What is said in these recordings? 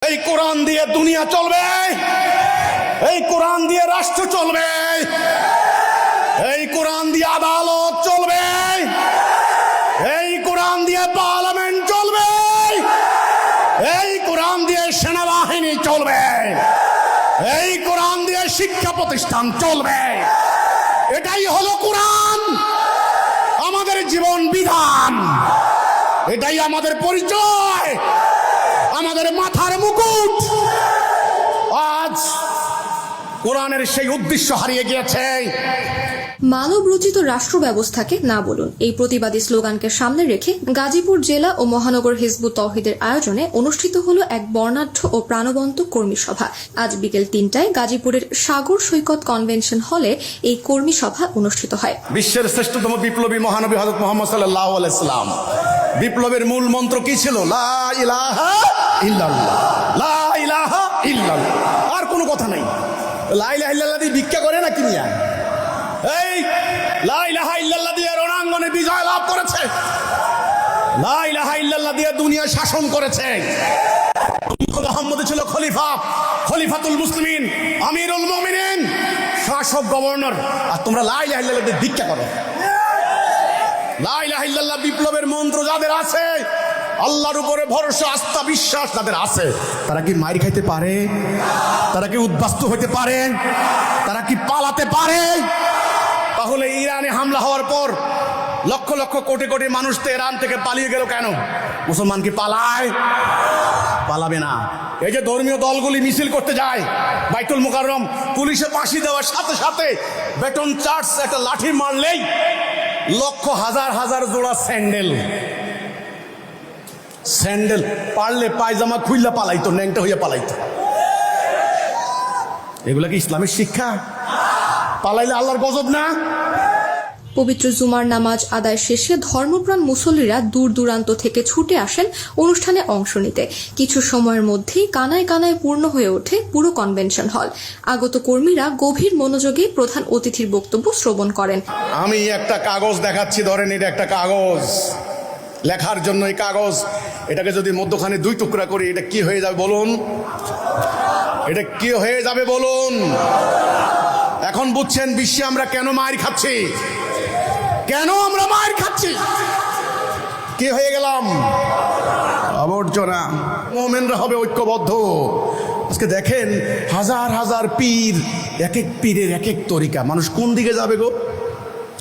এই কোরআন দিয়ে দুনিয়া চলবে, এই কোরআন দিয়ে রাষ্ট্র চলবে, এই কোরআন দিয়ে আদালত চলবে, এই কোরআন দিয়ে পার্লামেন্ট চলবে, এই কোরআন দিয়ে সেনাবাহিনী চলবে, এই কোরআন দিয়ে শিক্ষা প্রতিষ্ঠান চলবে। এটাই হলো কোরআন, আমাদের জীবন বিধান, এটাই আমাদের পরিচয়, আমাদের মাথার মুকুট। আজ কোরআনের সেই উদ্দেশ্য হারিয়ে গিয়েছে। মানব রচিত রাষ্ট্র ব্যবস্থাকে না বলুন, এই প্রতিবাদী স্লোগানকে সামনে রেখে গাজীপুর জেলা ও মহানগর হিজবুত তৌহিদের আয়োজনে অনুষ্ঠিত হলো এক বর্ণাঢ্য ও প্রাণবন্ত কর্মী সভা। আজ বিকেল ৩টায় গাজীপুরের সাগর সৈকত কনভেনশন হলে এই কর্মী সভা অনুষ্ঠিত হয়। বিশ্বের শ্রেষ্ঠতম বিপ্লবী মহানবী হযরত মুহাম্মদ সাল্লাল্লাহু আলাইহি সাল্লাম, বিপ্লবের মূল মন্ত্র কি ছিল? লা ইলাহা ইল্লাল্লাহ, লা ইলাহা ইল্লাল্লাহ। আর কোনো কথা নাই। লা ইলাহা ইল্লাল্লাহ দিয়ে ভিক্ষা করে না কিনিয়া, এই লা ইলাহা ইল্লাল্লাহ দিয়ে রণাঙ্গনে বিজয় লাভ করেছে, লা ইলাহা ইল্লাল্লাহ দিয়ে দুনিয়া শাসন করেছে। মুহাম্মদ ছিল খলিফা, খলিফাতুল মুসলিমিন, আমিরুল মুমিনিন, শাসক, গভর্নর। আর তোমরা লা ইলাহা ইল্লাল্লাহ দিয়ে ভিক্ষা করো। লা ইলাহা ইল্লাল্লাহ বিপ্লবের মন্ত্র যাদের আছে, আল্লাহর উপরে ভরসা, আস্থা, বিশ্বাস যাদের আছে, তারা কি মাইর খাইতে পারে? তারা কি উদ্বাস্ত হতে পারে? তারা কি পালাতে পারে? তাহলে ইরানে হামলা হওয়ার পর লক্ষ লক্ষ কোটি কোটি মানুষ তো ইরান থেকে পালিয়ে গেল কেন? মুসলমান কি পালায়? পালাবে না। এই যে ধর্মীয় দলগুলি মিছিল করতে যায় বাইতুল মুকাররম, পুলিশে ফাঁসি দেওয়ার সাথে সাথে বেটন চার্জ একটা লাঠি মারলেই লক্ষ হাজার হাজার জোড়া স্যান্ডেল পারলে পায়জামা খুইলা পালাইতো, ন্যাংটা হইয়া পালাইতো। এগুলা কি ইসলামের শিক্ষা? পালাইলে আল্লাহর গজব না? পবিত্র জুমার নামাজ আদায় শেষে ধর্মপ্রাণ মুসল্লিরা দূর দূরান্ত থেকে ছুটে আসেন অনুষ্ঠানে অংশ নিতে। কিছু সময়ের মধ্যেই কানায় কানায় পূর্ণ হয়ে ওঠে পুরো কনভেনশন হল। আগত কর্মীরা গভীর মনোযোগে প্রধান অতিথির বক্তব্য শ্রবণ করেন। আমি একটা কাগজ দেখাচ্ছি, ধরেন এটা একটা কাগজ, লেখার জন্য এই কাগজ। এটাকে যদি মধ্যখানে দুই টুকরা করি, এটা কি হয়ে যাবে বলুন? এটা কি হয়ে যাবে বলুন? এখন বুঝছেন বিশ্বে আমরা কেন মার খাচ্ছি, কেন আমরা মার খাচ্ছি? কি হয়ে গেলাম? আবর্জনা। মুমিনরা হবে ঐক্যবদ্ধ। আজকে দেখেন হাজার হাজার পীর, এক এক পীরের এক এক তরিকা। মানুষ কোন দিকে যাবে গো?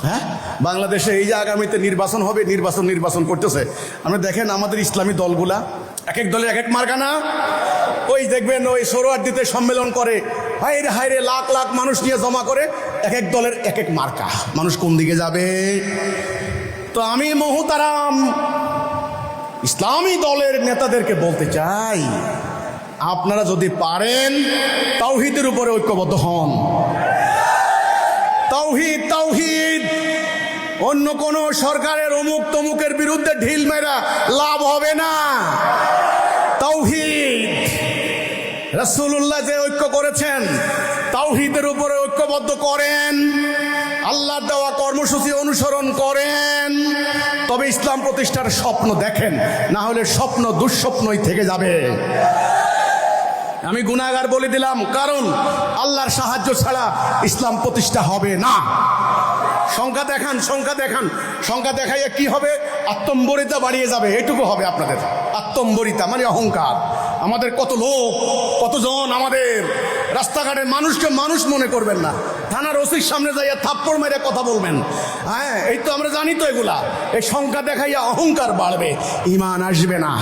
হ্যাঁ, বাংলাদেশে এই যে আগামীতে নির্বাচন হবে, নির্বাচন করতেছে। আপনি দেখেন আমাদের ইসলামী দলগুলা এক এক দলে এক এক মার্কা। ওই দেখবেন ওই সোহরাওয়ার্দীতে সম্মেলন করে, হায়রে হায়রে লাখ লাখ মানুষ নিয়ে জমা করে, এক এক দলের এক এক মার্কা। মানুষ কোন দিকে যাবে? তো আমি মহতারাম ইসলামী দলের নেতাদেরকে বলতে চাই, আপনারা যদি পারেন তাওহীদের উপরে ঐক্যবদ্ধ হন। তাওহীদ, তাওহীদ। অন্য কোন সরকারের অমুক তমুকের বিরুদ্ধে ঢিল মেরা লাভ হবে না। তাওহীদ, রাসূলুল্লাহ যে ঐক্য করেছেন, তাওহীদের উপরে ঐক্যবদ্ধ করেন, আল্লাহর দেওয়া কর্মসূচি অনুসরণ করেন, তবে ইসলাম প্রতিষ্ঠার স্বপ্ন দেখেন। না হলে স্বপ্ন দুঃস্বপ্নই থেকে যাবে। আমি গুনাহগার বলে দিলাম, কারণ আল্লাহর সাহায্য ছাড়া ইসলাম প্রতিষ্ঠা হবে না। সংখ্যা দেখান, সংখ্যা দেখান, সংখ্যা দেখাইয়া কি হবে? আত্মম্বরিতা বাড়িয়ে যাবে, এটুকু হবে আপনাদের। আত্মম্বরিতা মানে অহংকার। আমাদের কত লোক, কতজন আমাদের রাস্তাঘাটের মানুষকে মানুষ মনে করবেন না, থানার ওসির সামনে যাইয়া থাপ্পড় মেরে কথা বলবেন। হ্যাঁ, এই তো আমরা জানি তো এগুলা। এই সংখ্যা দেখাইয়া অহংকার বাড়বে, ঈমান আসবে না।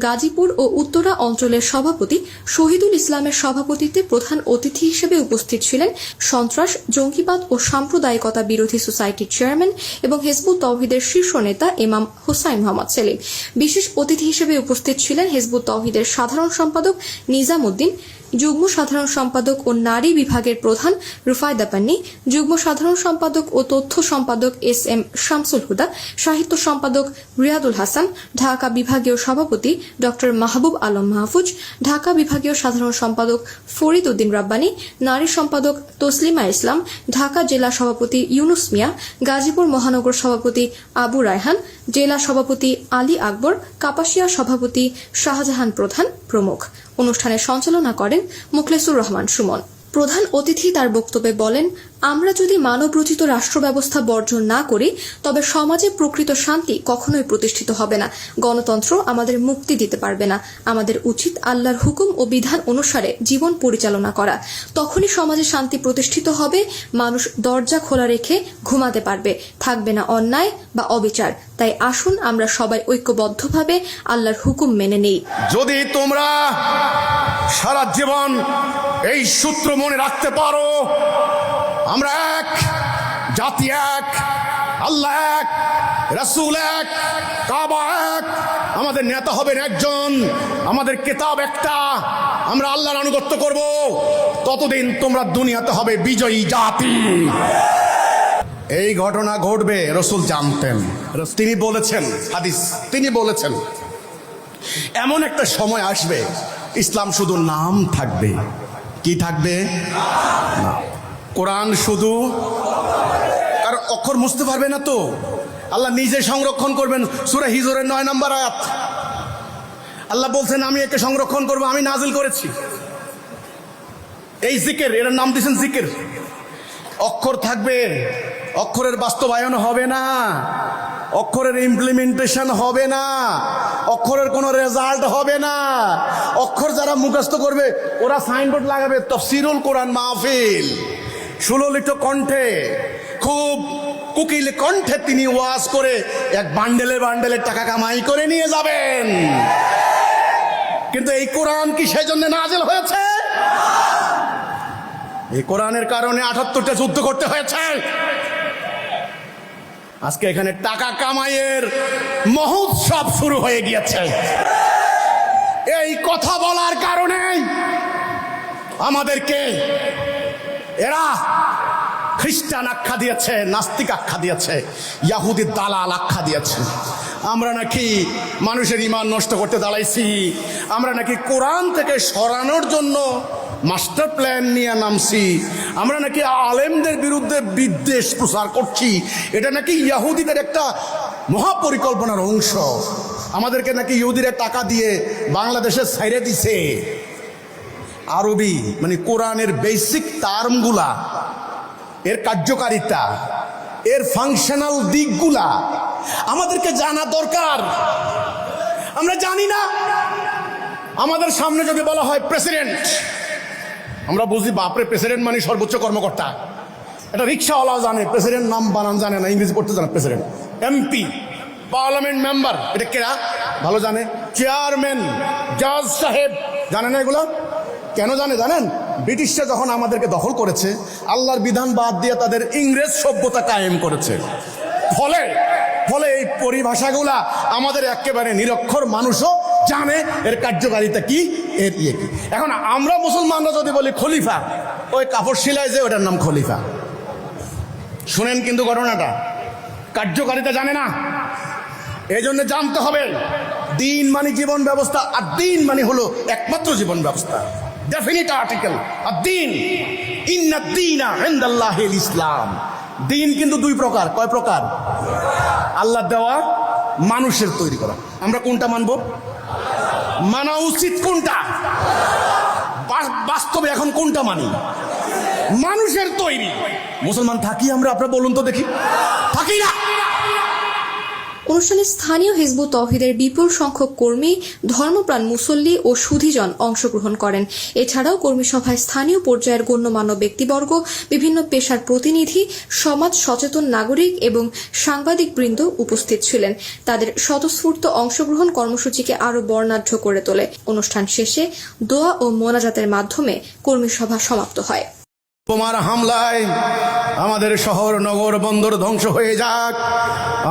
গাজীপুর ও উত্তরা অঞ্চলের সভাপতি শহীদুল ইসলামের সভাপতিত্বে প্রধান অতিথি হিসেবে উপস্থিত ছিলেন সন্ত্রাস, জঙ্গিবাদ ও সাম্প্রদায়িকতা বিরোধী সোসাইটির চেয়ারম্যান এবং হিজবুত তৌহিদের শীর্ষ নেতা ইমাম হুসাইন মোহাম্মদ সেলিম। বিশেষ অতিথি হিসেবে উপস্থিত ছিলেন হিজবুত তৌহিদের সাধারণ সম্পাদক নিজাম উদ্দিন, যুগ্ম সাধারণ সম্পাদক ও নারী বিভাগের প্রধান রুফায়দা পান্নি, যুগ্ম সাধারণ সম্পাদক ও তথ্য সম্পাদক এস.এম. শামসুল হুদা, সাহিত্য সম্পাদক রিয়াদুল হাসান, ঢাকা বিভাগীয় সভাপতি ড. মাহবুব আলম মাহফুজ, ঢাকা বিভাগীয় সাধারণ সম্পাদক ফরিদ উদ্দিন রাব্বানী, নারী সম্পাদক তসলিমা ইসলাম, ঢাকা জেলা সভাপতি ইউনুস মিয়া, গাজীপুর মহানগর সভাপতি আবু রায়হান, জেলা সভাপতি আলী আকবর, কাপাসিয়া সভাপতি শাহজাহান প্রধান প্রমুখ। অনুষ্ঠানে সঞ্চালনা করেন মুখলেসুর রহমান সুমন। প্রধান অতিথি তার বক্তব্যে বলেন, আমরা যদি মানবরচিত রাষ্ট্র ব্যবস্থা বর্জন না করি তবে সমাজে প্রকৃত শান্তি কখনোই প্রতিষ্ঠিত হবে না। গণতন্ত্র আমাদের মুক্তি দিতে পারবে না। আমাদের উচিত আল্লাহর হুকুম ও বিধান অনুসারে জীবন পরিচালনা করা। তখনই সমাজে শান্তি প্রতিষ্ঠিত হবে, মানুষ দরজা খোলা রেখে ঘুমাতে পারবে, থাকবে না অন্যায় বা অবিচার। তাই আসুন আমরা সবাই ঐক্যবদ্ধভাবে আল্লাহর হুকুম মেনে নেই। যদি তোমরা সারা জীবন এই সূত্র মনে রাখতে পারো, আমরা এক, জাতি এক, আল্লাহ এক, রাসূল এক, কাবা এক, আমাদের নেতা হবেন একজন, আমাদের কিতাব একটা, আমরা আল্লাহর আনুগত্য করব, ততদিন তোমরা দুনিয়াতে হবে বিজয়ী জাতি। এই ঘটনা ঘটবে রাসূল জানতেন। তিনি বলেছেন, হাদিস তিনি বলেছেন, এমন একটা সময় আসবে ইসলাম শুধু নাম থাকবে। কি থাকবে? না। কোরআন শুধু, আর অক্ষর মুছতে পারবে না তো, আল্লাহ নিজে সংরক্ষণ করবেন। সূরা হিজরের 9 নম্বর আয়াত আল্লাহ বলছেন, আমি একে সংরক্ষণ করব, আমি নাজিল করেছি। এই জিকির, এর নাম দিয়েছেন জিকির। অক্ষর থাকবে, অক্ষরের বাস্তবায়ন হবে না, অক্ষরের ইমপ্লিমেন্টেশন হবে না, অক্ষরের কোনো রেজাল্ট হবে না। অক্ষর যারা মুখস্থ করবে ওরা সাইনবোর্ড লাগাবে, তাফসীরুল কোরআন মাহফিল, সুললিত কণ্ঠে, খুব কুকিল কণ্ঠে তিনি ওয়াজ করে এক বান্ডেলের টাকা কামাই করে নিয়ে যাবেন। কিন্তু এই কোরআন কি সেজন্য নাজিল হয়েছে? এই কোরআনের কারণে 78টা যুদ্ধ করতে হয়েছে। আজকে এখানে টাকা কামাইয়ের মহোৎসব শুরু হয়ে গিয়েছে। এই কথা বলার কারণে আমাদেরকে এরা খ্রিস্টান আখ্যা দিয়েছে, নাস্তিক আখ্যা দিয়েছে, ইয়াহুদি দালাল আখ্যা দিয়েছে। আমরা নাকি মানুষের ঈমান নষ্ট করতে দাঁড়াইছি, আমরা নাকি কোরআন থেকে সরানোর জন্য মাস্টার প্ল্যান নিয়ে নামছি, আমরা নাকি আলেমদের বিরুদ্ধে বিদ্বেষ প্রচার করছি, এটা নাকি ইহুদিদের একটা মহাপরিকল্পনার অংশ। আমাদেরকে নাকি ইহুদিরা টাকা দিয়ে বাংলাদেশে ছাইরে দিছে। আরবি মানে কোরআনের বেসিক টার্মগুলা, এর কার্যকারিতা, এর ফাংশনাল দিকগুলা আমাদেরকে জানা দরকার। আমরা জানি না। আমাদের সামনে যদি বলা হয় প্রেসিডেন্ট, আমরা বুঝি বাপরে প্রেসিডেন্ট মানে সর্বোচ্চ কর্মকর্তা। এটা রিক্সাওয়ালাও জানে প্রেসিডেন্ট নাম বানান জানে না, ইংরেজি পড়তে জানে প্রেসিডেন্ট। এমপি, পার্লামেন্ট মেম্বার, এটা কেরা ভালো জানে। চেয়ারম্যান, জাজ সাহেব, জানে না এগুলো? কেন জানে জানেন? ব্রিটিশরা যখন আমাদেরকে দখল করেছে, আল্লাহর বিধান বাদ দিয়ে তাদের ইংরেজ সভ্যতা কায়েম করেছে। ফলে ফলে এই পরিভাষাগুলা আমাদের একেবারে নিরক্ষর মানুষও জানে এর কার্যকারিতা কি, এর ইয়ে কি। এখন আমরা মুসলমানরা যদি বলি খলিফা, ওই কাপড় সিলাই যে ওটার নাম খলিফা। শুনেন কিন্তু ঘটনাটা, কার্যকারিতা জানে না। এই জন্য জানতে হবে দিন মানে জীবন ব্যবস্থা, আর দিন মানে হলো একমাত্র জীবন ব্যবস্থা। ডেফিনিট আর্টিকেল আর দিন, ইন্নাদ দীনা ইনদাল্লাহিল ইসলাম। দিন কিন্তু দুই প্রকার। কয় প্রকার? আল্লাহ দেওয়া, মানুষের তৈরি করা। আমরা কোনটা মানব? মানা উচিত কোনটা? বাস্তবে এখন কোনটা মানি? মানুষের তৈরি। মুসলমান থাকি আমরা? আপনারা বলুন তো দেখি, থাকি না। অনুষ্ঠানে স্থানীয় হিজবুত তৌহিদের বিপুল সংখ্যক কর্মী, ধর্মপ্রাণ মুসল্লি ও সুধীজন অংশগ্রহণ করেন। এছাড়াও কর্মী সভায় স্থানীয় পর্যায়ের গণ্যমান্য ব্যক্তিবর্গ, বিভিন্ন পেশার প্রতিনিধি, সমাজ সচেতন নাগরিক এবং সাংবাদিকবৃন্দ উপস্থিত ছিলেন। তাদের স্বতঃস্ফূর্ত অংশগ্রহণ কর্মসূচিকে আরও বর্ণাঢ্য করে তোলে। অনুষ্ঠান শেষে দোয়া ও মোনাজাতের মাধ্যমে কর্মী সভা সমাপ্ত হয়। তোমার হামলায় আমাদের শহর, নগর, বন্দর ধ্বংস হয়ে যাক,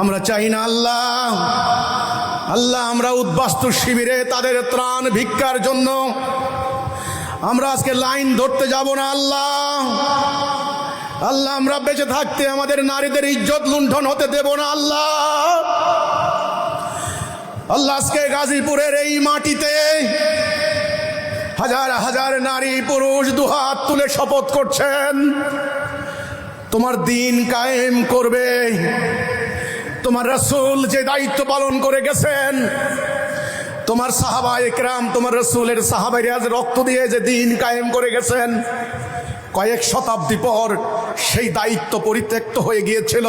আমরা চাই না। আল্লাহ আল্লাহ আমরা উদ্বাস্তু শিবিরে তাদের ত্রাণ ভিক্ষার জন্য আমরা আজকে লাইন ধরতে যাব না। আল্লাহ আল্লাহ আমরা বেঁচে থাকতে আমাদের নারীদের ইজ্জত লুণ্ঠন হতে দেব না। আল্লাহ আল্লাহ আজকে গাজীপুরের এই মাটিতে হাজার হাজার নারী পুরুষ দুহাত তুলে শপথ করছেন তোমার দিন কায়েম করবে। তোমার রাসূল যে দায়িত্ব পালন করে গেছেন, তোমার সাহাবা একরাম, তোমার রাসূলের সাহাবায়ে রক্ত দিয়ে যে দিন কায়েম করে গেছেন, কয়েক শতাব্দী পর সেই দায়িত্ব পরিত্যক্ত হয়ে গিয়েছিল,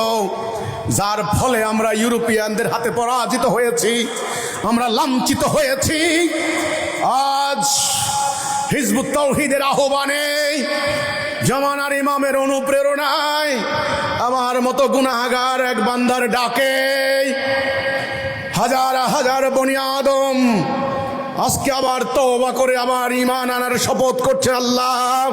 যার ফলে আমরা ইউরোপিয়ানদের হাতে পরাজিত হয়েছি, আমরা লাঞ্ছিত হয়েছি। আজ হিজবুত তাওহীদের আহ্বানে, জামানার ইমামের অনুপ্রেরণায় আমার মতো গুনাহগার এক বান্দার ডাকে হাজার হাজার বনি আদম আজকে আবার তওবা করে আবার ঈমান আনার শপথ করছে। আল্লাহ